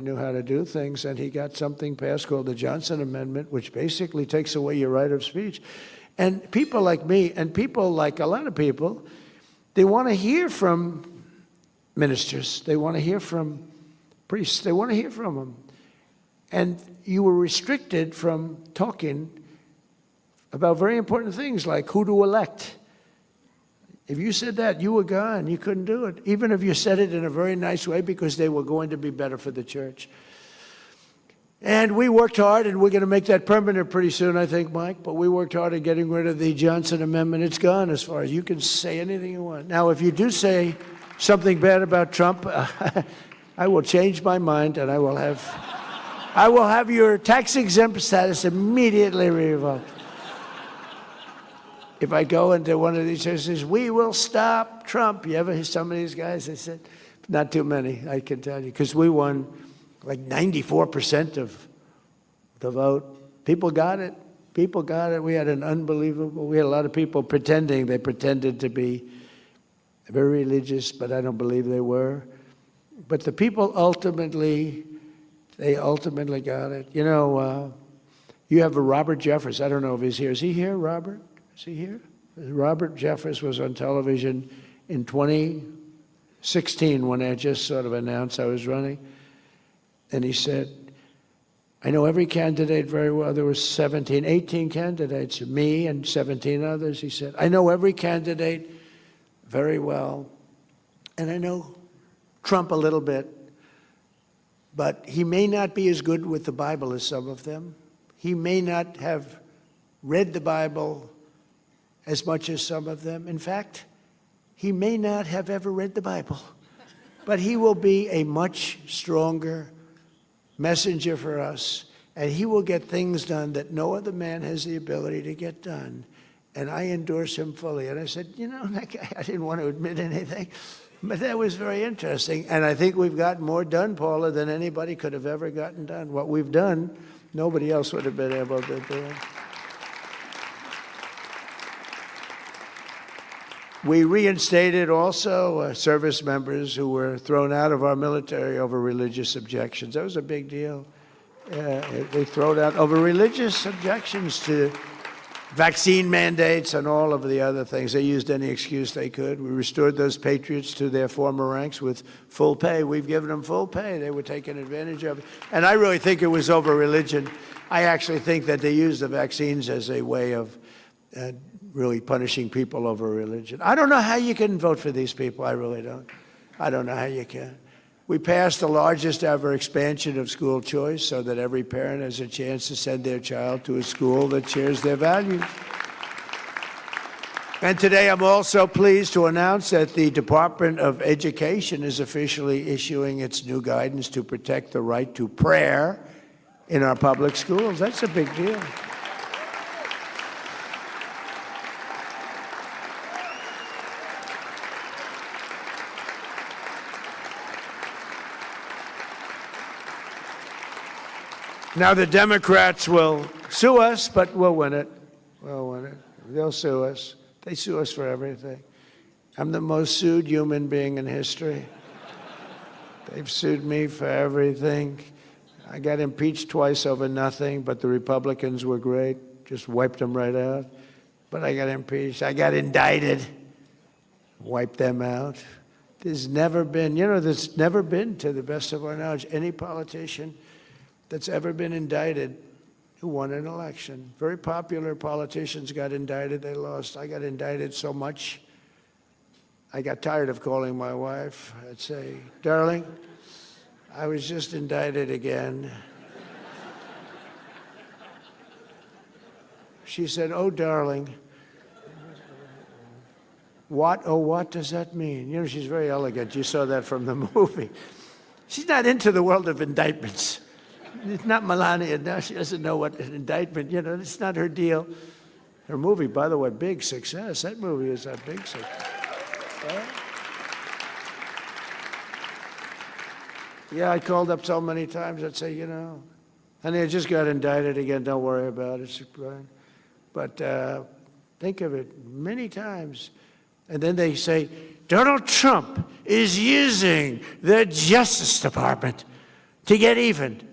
knew how to do things, and he got something passed called the Johnson Amendment, which basically takes away your right of speech. And people like me, and people like a lot of people, they want to hear from ministers. They want to hear from priests. They want to hear from them. And you were restricted from talking about very important things like who to elect. If you said that, you were gone. You couldn't do it, even if you said it in a very nice way, because they were going to be better for the church. And we worked hard, and we're going to make that permanent pretty soon, I think, Mike. But we worked hard at getting rid of the Johnson Amendment. It's gone as far as you can say anything you want. Now, if you do say something bad about Trump, I will change my mind, and I will have your tax-exempt status immediately revoked. If I go into one of these churches, we will stop Trump. You ever hear some of these guys? I said, not too many, I can tell you, because we won like 94% of the vote. People got it. People got it. We had a lot of people pretending. They pretended to be very religious, but I don't believe they were. But the people ultimately got it. You know, you have a Robert Jeffress. I don't know if he's here. Is he here, Robert? Is he here? Robert Jeffress was on television in 2016 when I just sort of announced I was running. And he said, I know every candidate very well. There were 18 candidates, me and 17 others. He said, I know every candidate very well. And I know Trump a little bit. But he may not be as good with the Bible as some of them. He may not have read the Bible as much as some of them. In fact, he may not have ever read the Bible, but he will be a much stronger messenger for us, and he will get things done that no other man has the ability to get done. And I endorse him fully. And I said, you know, that guy, I didn't want to admit anything, but that was very interesting. And I think we've gotten more done, Paula, than anybody could have ever gotten done. What we've done, nobody else would have been able to do. We reinstated also service members who were thrown out of our military over religious objections. That was a big deal. They thrown out over religious objections to vaccine mandates and all of the other things. They used any excuse they could. We restored those patriots to their former ranks with full pay. We've given them full pay. They were taking advantage of it. And I really think it was over religion. I actually think that they used the vaccines as a way of really punishing people over religion. I don't know how you can vote for these people. I really don't. I don't know how you can. We passed the largest ever expansion of school choice so that every parent has a chance to send their child to a school that shares their values. And today I'm also pleased to announce that the Department of Education is officially issuing its new guidance to protect the right to prayer in our public schools. That's a big deal. Now, the Democrats will sue us, but we'll win it. We'll win it. They'll sue us. They sue us for everything. I'm the most sued human being in history. They've sued me for everything. I got impeached twice over nothing, but the Republicans were great. Just wiped them right out. But I got impeached. I got indicted. Wiped them out. There's never been, there's never been, to the best of our knowledge, any politician that's ever been indicted who won an election. Very popular politicians got indicted, they lost. I got indicted so much, I got tired of calling my wife. I'd say, darling, I was just indicted again. She said, oh, darling. What? Oh, what does that mean? She's very elegant. You saw that from the movie. She's not into the world of indictments. It's not Melania. No, she doesn't know what an indictment, it's not her deal. Her movie, by the way, big success. That movie is a big success. Yeah, I called up so many times. I'd say, honey, I just got indicted again. Don't worry about it. But think of it many times. And then they say, Donald Trump is using the Justice Department to get even.